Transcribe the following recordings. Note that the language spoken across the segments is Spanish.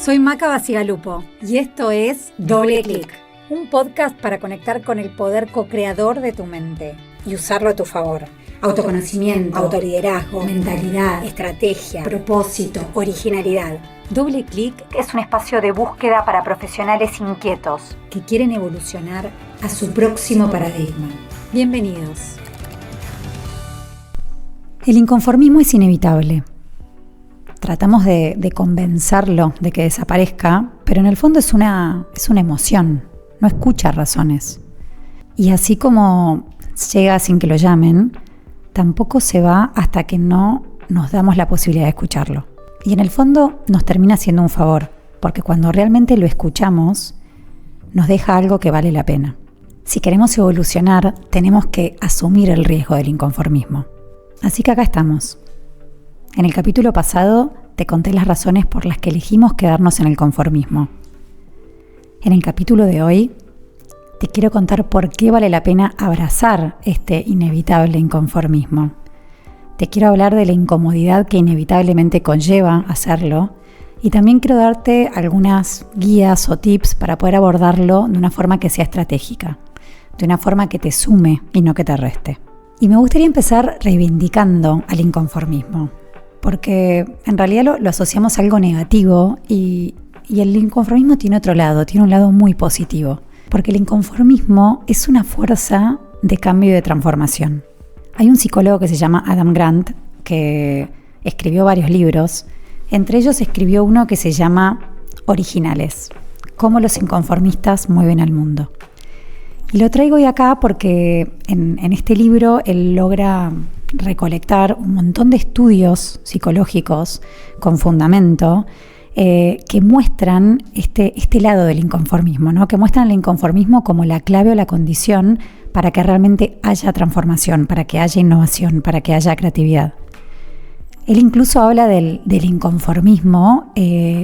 Soy Maca Bacigalupo y esto es Doble Clic, un podcast para conectar con el poder co-creador de tu mente y usarlo a tu favor. Autoconocimiento, autoliderazgo, mentalidad, estrategia, propósito, originalidad. Doble Clic es un espacio de búsqueda para profesionales inquietos que quieren evolucionar a su próximo paradigma. Bienvenidos. El inconformismo es inevitable. Tratamos de convencerlo de que desaparezca, pero en el fondo es una emoción, no escucha razones. Y así como llega sin que lo llamen, tampoco se va hasta que no nos damos la posibilidad de escucharlo. Y en el fondo nos termina haciendo un favor, porque cuando realmente lo escuchamos, nos deja algo que vale la pena. Si queremos evolucionar, tenemos que asumir el riesgo del inconformismo. Así que acá estamos. En el capítulo pasado te conté las razones por las que elegimos quedarnos en el conformismo. En el capítulo de hoy te quiero contar por qué vale la pena abrazar este inevitable inconformismo. Te quiero hablar de la incomodidad que inevitablemente conlleva hacerlo y también quiero darte algunas guías o tips para poder abordarlo de una forma que sea estratégica, de una forma que te sume y no que te reste. Y me gustaría empezar reivindicando al inconformismo, porque en realidad lo asociamos a algo negativo y el inconformismo tiene otro lado, tiene un lado muy positivo, porque el inconformismo es una fuerza de cambio y de transformación. Hay un psicólogo que se llama Adam Grant que escribió varios libros, entre ellos escribió uno que se llama Originales, cómo los inconformistas mueven al mundo. Y lo traigo hoy acá porque en este libro él logra recolectar un montón de estudios psicológicos con fundamento que muestran este lado del inconformismo, ¿no? Que muestran el inconformismo como la clave o la condición para que realmente haya transformación, para que haya innovación, para que haya creatividad. Él incluso habla del inconformismo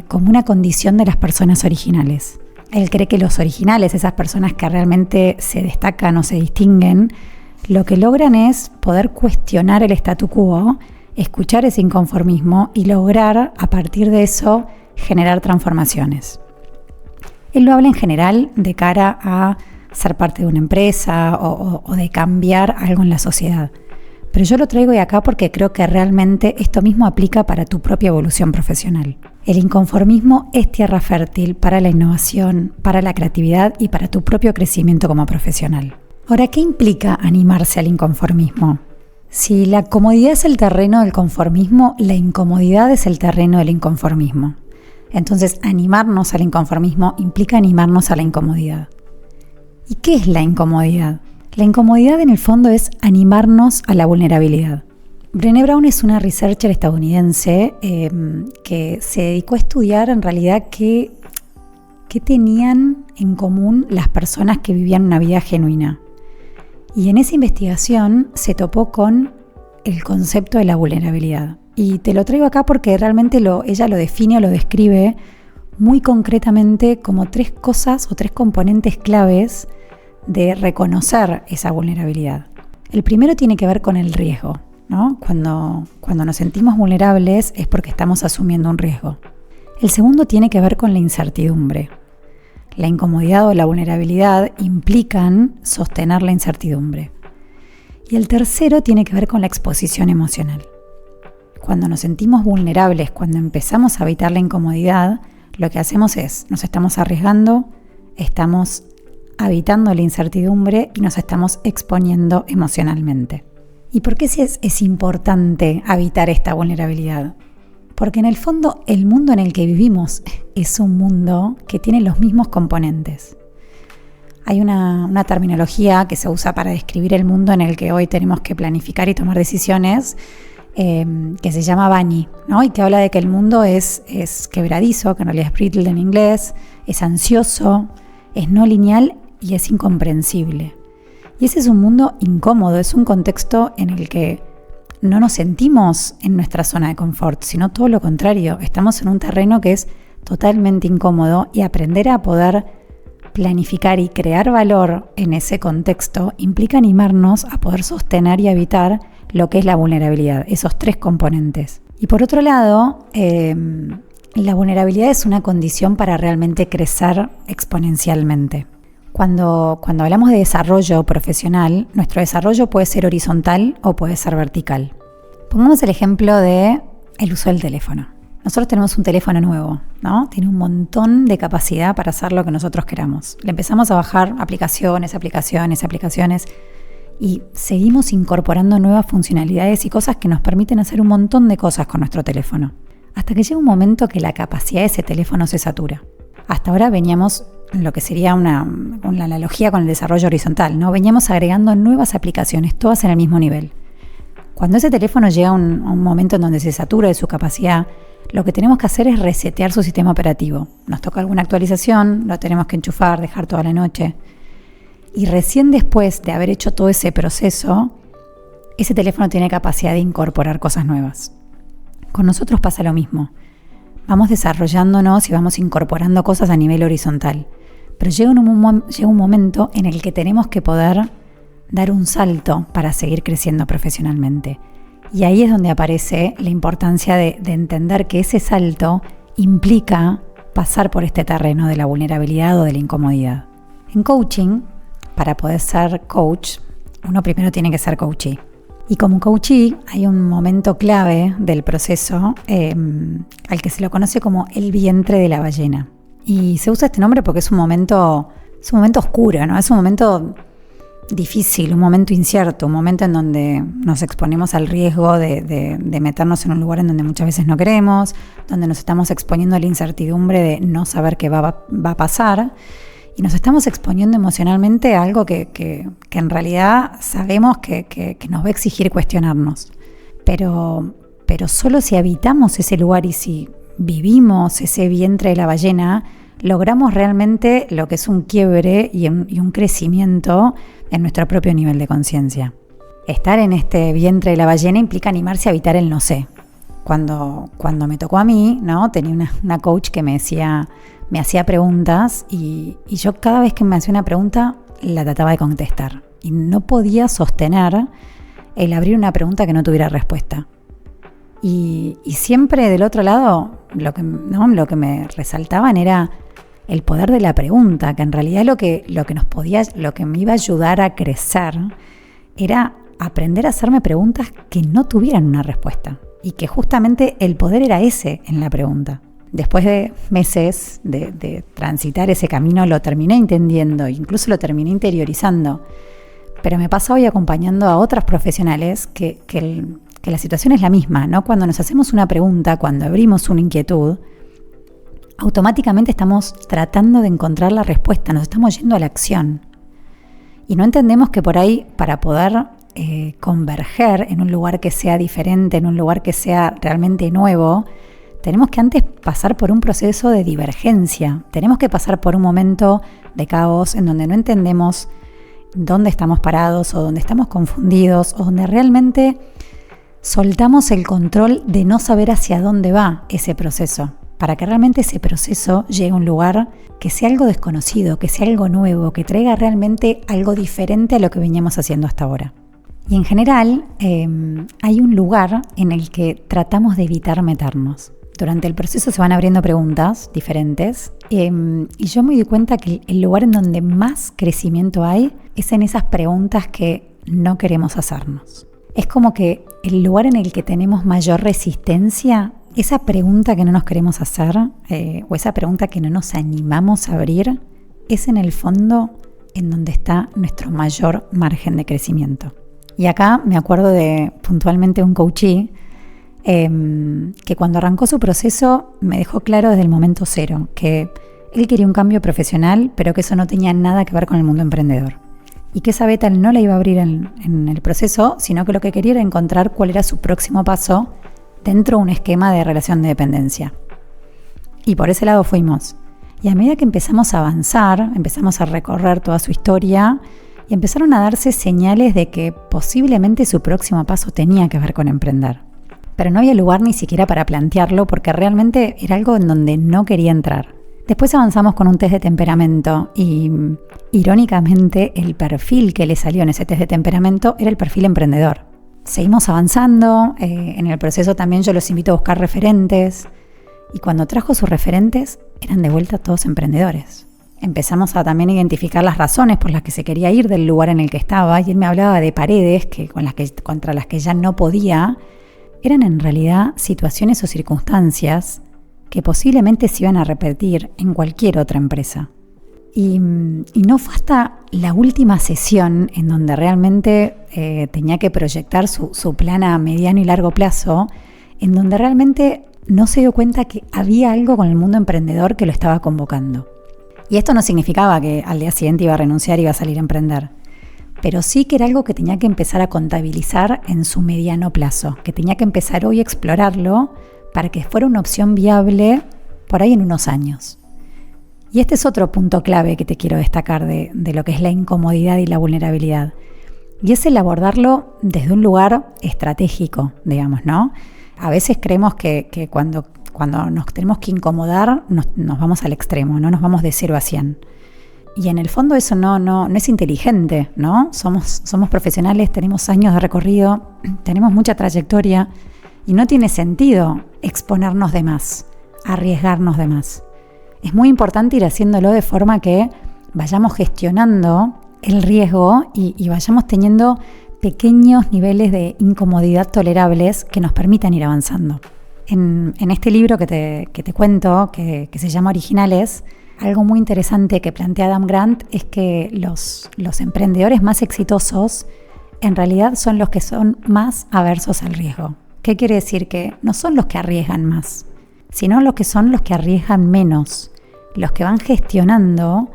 como una condición de las personas originales. Él cree que los originales, esas personas que realmente se destacan o se distinguen, lo que logran es poder cuestionar el statu quo, escuchar ese inconformismo y lograr, a partir de eso, generar transformaciones. Él lo habla en general de cara a ser parte de una empresa o de cambiar algo en la sociedad. Pero yo lo traigo de acá porque creo que realmente esto mismo aplica para tu propia evolución profesional. El inconformismo es tierra fértil para la innovación, para la creatividad y para tu propio crecimiento como profesional. Ahora, ¿qué implica animarse al inconformismo? Si la comodidad es el terreno del conformismo, la incomodidad es el terreno del inconformismo. Entonces, animarnos al inconformismo implica animarnos a la incomodidad. ¿Y qué es la incomodidad? La incomodidad en el fondo es animarnos a la vulnerabilidad. Brené Brown es una researcher estadounidense que se dedicó a estudiar en realidad qué tenían en común las personas que vivían una vida genuina. Y en esa investigación se topó con el concepto de la vulnerabilidad. Y te lo traigo acá porque realmente ella lo define o lo describe muy concretamente como 3 cosas o 3 componentes claves de reconocer esa vulnerabilidad. El primero tiene que ver con el riesgo, ¿no? Cuando nos sentimos vulnerables es porque estamos asumiendo un riesgo. El segundo tiene que ver con la incertidumbre. La incomodidad o la vulnerabilidad implican sostener la incertidumbre. Y el tercero tiene que ver con la exposición emocional. Cuando nos sentimos vulnerables, cuando empezamos a evitar la incomodidad, lo que hacemos es, nos estamos arriesgando, estamos habitando la incertidumbre y nos estamos exponiendo emocionalmente. ¿Y por qué es importante habitar esta vulnerabilidad? Porque en el fondo el mundo en el que vivimos es un mundo que tiene los mismos componentes. Hay una terminología que se usa para describir el mundo en el que hoy tenemos que planificar y tomar decisiones que se llama Bunny, ¿no? Y que habla de que el mundo es quebradizo, que en realidad es brittle en inglés, es ansioso, es no lineal y es incomprensible. Y ese es un mundo incómodo, es un contexto en el que no nos sentimos en nuestra zona de confort, sino todo lo contrario, estamos en un terreno que es totalmente incómodo y aprender a poder planificar y crear valor en ese contexto implica animarnos a poder sostener y evitar lo que es la vulnerabilidad, esos 3 componentes. Y por otro lado, La vulnerabilidad es una condición para realmente crecer exponencialmente. Cuando hablamos de desarrollo profesional, nuestro desarrollo puede ser horizontal o puede ser vertical. Pongamos el ejemplo de el uso del teléfono. Nosotros tenemos un teléfono nuevo, ¿no? Tiene un montón de capacidad para hacer lo que nosotros queramos. Le empezamos a bajar aplicaciones y seguimos incorporando nuevas funcionalidades y cosas que nos permiten hacer un montón de cosas con nuestro teléfono. Hasta que llega un momento que la capacidad de ese teléfono se satura. Hasta ahora veníamos lo que sería una analogía con el desarrollo horizontal, ¿no? Veníamos agregando nuevas aplicaciones, todas en el mismo nivel. Cuando ese teléfono llega a un momento en donde se satura de su capacidad, lo que tenemos que hacer es resetear su sistema operativo. Nos toca alguna actualización, lo tenemos que enchufar, dejar toda la noche. Y recién después de haber hecho todo ese proceso, ese teléfono tiene capacidad de incorporar cosas nuevas. Con nosotros pasa lo mismo. Vamos desarrollándonos y vamos incorporando cosas a nivel horizontal. Pero llega un momento en el que tenemos que poder dar un salto para seguir creciendo profesionalmente. Y ahí es donde aparece la importancia de entender que ese salto implica pasar por este terreno de la vulnerabilidad o de la incomodidad. En coaching, para poder ser coach, uno primero tiene que ser coachee. Y como coachee hay un momento clave del proceso al que se lo conoce como el vientre de la ballena. Y se usa este nombre porque es un momento oscuro, ¿no? Es un momento difícil, un momento incierto, un momento en donde nos exponemos al riesgo de meternos en un lugar en donde muchas veces no queremos, donde nos estamos exponiendo a la incertidumbre de no saber qué va a pasar. Y nos estamos exponiendo emocionalmente a algo que en realidad sabemos que nos va a exigir cuestionarnos. Pero solo si habitamos ese lugar y si vivimos ese vientre de la ballena, logramos realmente lo que es un quiebre y un crecimiento en nuestro propio nivel de conciencia. Estar en este vientre de la ballena implica animarse a habitar el no sé. Cuando me tocó a mí, ¿no? Tenía una coach que me hacía preguntas y yo cada vez que me hacía una pregunta la trataba de contestar. Y no podía sostener el abrir una pregunta que no tuviera respuesta. Y siempre del otro lado lo que me resaltaban era el poder de la pregunta, que en realidad lo que me iba a ayudar a crecer era aprender a hacerme preguntas que no tuvieran una respuesta. Y que justamente el poder era ese en la pregunta. Después de meses de transitar ese camino, lo terminé entendiendo, incluso lo terminé interiorizando. Pero me pasa hoy acompañando a otras profesionales que la situación es la misma, ¿no? Cuando nos hacemos una pregunta, cuando abrimos una inquietud, automáticamente estamos tratando de encontrar la respuesta, nos estamos yendo a la acción. Y no entendemos que por ahí, para poder converger en un lugar que sea diferente, en un lugar que sea realmente nuevo, tenemos que antes pasar por un proceso de divergencia, tenemos que pasar por un momento de caos en donde no entendemos dónde estamos parados o donde estamos confundidos o donde realmente soltamos el control de no saber hacia dónde va ese proceso, para que realmente ese proceso llegue a un lugar que sea algo desconocido, que sea algo nuevo, que traiga realmente algo diferente a lo que veníamos haciendo hasta ahora. Y en general hay un lugar en el que tratamos de evitar meternos. Durante el proceso se van abriendo preguntas diferentes y yo me di cuenta que el lugar en donde más crecimiento hay es en esas preguntas que no queremos hacernos. Es como que el lugar en el que tenemos mayor resistencia, esa pregunta que no nos queremos hacer o esa pregunta que no nos animamos a abrir, es en el fondo en donde está nuestro mayor margen de crecimiento. Y acá me acuerdo de puntualmente un coachee que cuando arrancó su proceso me dejó claro desde el momento cero que él quería un cambio profesional, pero que eso no tenía nada que ver con el mundo emprendedor. Y que esa beta él no la iba a abrir en el proceso, sino que lo que quería era encontrar cuál era su próximo paso dentro de un esquema de relación de dependencia. Y por ese lado fuimos. Y a medida que empezamos a avanzar, empezamos a recorrer toda su historia y empezaron a darse señales de que posiblemente su próximo paso tenía que ver con emprender. Pero no había lugar ni siquiera para plantearlo porque realmente era algo en donde no quería entrar. Después avanzamos con un test de temperamento y irónicamente el perfil que le salió en ese test de temperamento era el perfil emprendedor. Seguimos avanzando, en el proceso también yo los invito a buscar referentes Y cuando trajo sus referentes, eran de vuelta todos emprendedores. Empezamos a también identificar las razones por las que se quería ir del lugar en el que estaba, y él me hablaba de paredes contra las que ya no podía. Eran en realidad situaciones o circunstancias que posiblemente se iban a repetir en cualquier otra empresa. Y no fue hasta la última sesión en donde realmente tenía que proyectar su plan a mediano y largo plazo, en donde realmente no se dio cuenta que había algo con el mundo emprendedor que lo estaba convocando. Y esto no significaba que al día siguiente iba a renunciar y iba a salir a emprender, pero sí que era algo que tenía que empezar a contabilizar en su mediano plazo, que tenía que empezar hoy a explorarlo para que fuera una opción viable por ahí en unos años. Y este es otro punto clave que te quiero destacar de lo que es la incomodidad y la vulnerabilidad. Y es el abordarlo desde un lugar estratégico, digamos, ¿no? A veces creemos que cuando nos tenemos que incomodar nos vamos al extremo, ¿no? Nos vamos de 0 a 100. Y en el fondo eso no es inteligente, ¿no? Somos profesionales, tenemos años de recorrido, tenemos mucha trayectoria y no tiene sentido exponernos de más, arriesgarnos de más. Es muy importante ir haciéndolo de forma que vayamos gestionando el riesgo y vayamos teniendo pequeños niveles de incomodidad tolerables que nos permitan ir avanzando. En este libro que te cuento, que se llama Originales, algo muy interesante que plantea Adam Grant es que los emprendedores más exitosos en realidad son los que son más aversos al riesgo. ¿Qué quiere decir? Que no son los que arriesgan más, sino los que arriesgan menos, los que van gestionando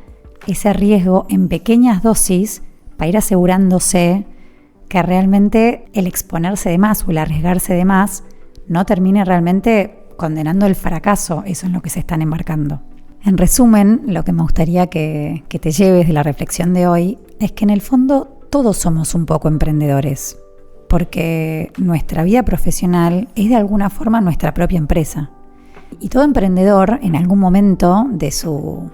ese riesgo en pequeñas dosis para ir asegurándose que realmente el exponerse de más o el arriesgarse de más no termine realmente condenando el fracaso, eso en lo que se están embarcando. En resumen, lo que me gustaría que te lleves de la reflexión de hoy es que en el fondo todos somos un poco emprendedores, porque nuestra vida profesional es de alguna forma nuestra propia empresa. Y todo emprendedor en algún momento de su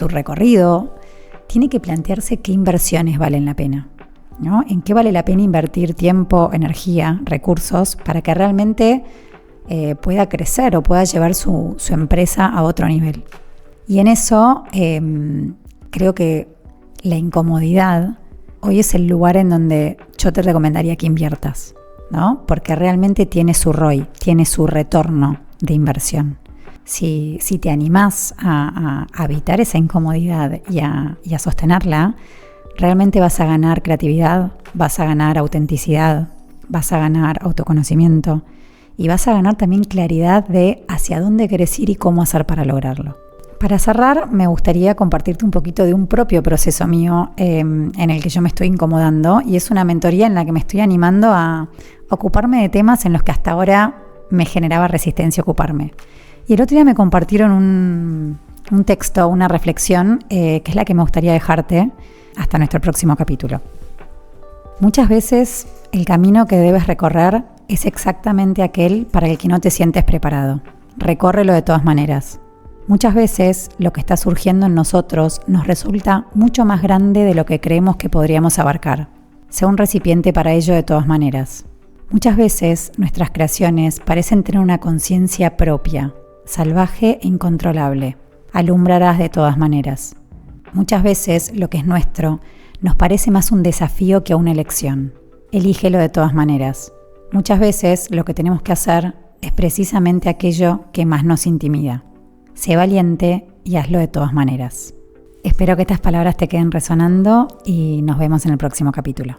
recorrido tiene que plantearse qué inversiones valen la pena, ¿no? En qué vale la pena invertir tiempo, energía, recursos para que realmente pueda crecer o pueda llevar su empresa a otro nivel. Y en eso creo que la incomodidad hoy es el lugar en donde yo te recomendaría que inviertas, ¿no? Porque realmente tiene su ROI, tiene su retorno de inversión. Si te animás a evitar esa incomodidad y a sostenerla, realmente vas a ganar creatividad, vas a ganar autenticidad, vas a ganar autoconocimiento y vas a ganar también claridad de hacia dónde querés ir y cómo hacer para lograrlo. Para cerrar, me gustaría compartirte un poquito de un propio proceso mío en el que yo me estoy incomodando, y es una mentoría en la que me estoy animando a ocuparme de temas en los que hasta ahora me generaba resistencia ocuparme. Y el otro día me compartieron un texto, una reflexión, que es la que me gustaría dejarte hasta nuestro próximo capítulo. Muchas veces el camino que debes recorrer es exactamente aquel para el que no te sientes preparado. Recórrelo de todas maneras. Muchas veces lo que está surgiendo en nosotros nos resulta mucho más grande de lo que creemos que podríamos abarcar. Sea un recipiente para ello de todas maneras. Muchas veces nuestras creaciones parecen tener una conciencia propia, salvaje e incontrolable. Alumbrarás de todas maneras. Muchas veces lo que es nuestro nos parece más un desafío que una elección. Elígelo de todas maneras. Muchas veces lo que tenemos que hacer es precisamente aquello que más nos intimida. Sé valiente y hazlo de todas maneras. Espero que estas palabras te queden resonando y nos vemos en el próximo capítulo.